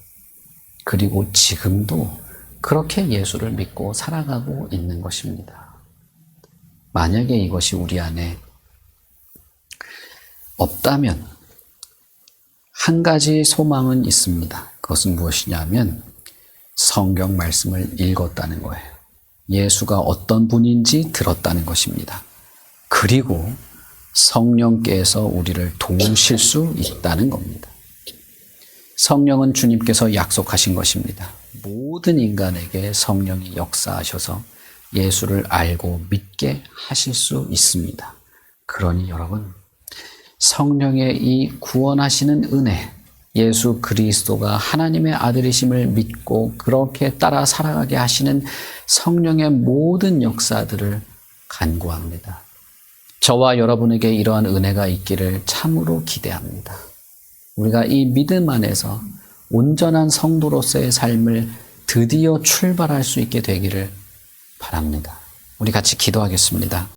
그리고 지금도 그렇게 예수를 믿고 살아가고 있는 것입니다. 만약에 이것이 우리 안에 없다면 한 가지 소망은 있습니다. 그것은 무엇이냐면 성경 말씀을 읽었다는 거예요. 예수가 어떤 분인지 들었다는 것입니다. 그리고 성령께서 우리를 도우실 수 있다는 겁니다. 성령은 주님께서 약속하신 것입니다. 모든 인간에게 성령이 역사하셔서 예수를 알고 믿게 하실 수 있습니다. 그러니 여러분, 성령의 이 구원하시는 은혜, 예수 그리스도가 하나님의 아들이심을 믿고 그렇게 따라 살아가게 하시는 성령의 모든 역사들을 간구합니다. 저와 여러분에게 이러한 은혜가 있기를 참으로 기대합니다. 우리가 이 믿음 안에서 온전한 성도로서의 삶을 드디어 출발할 수 있게 되기를 바랍니다. 우리 같이 기도하겠습니다.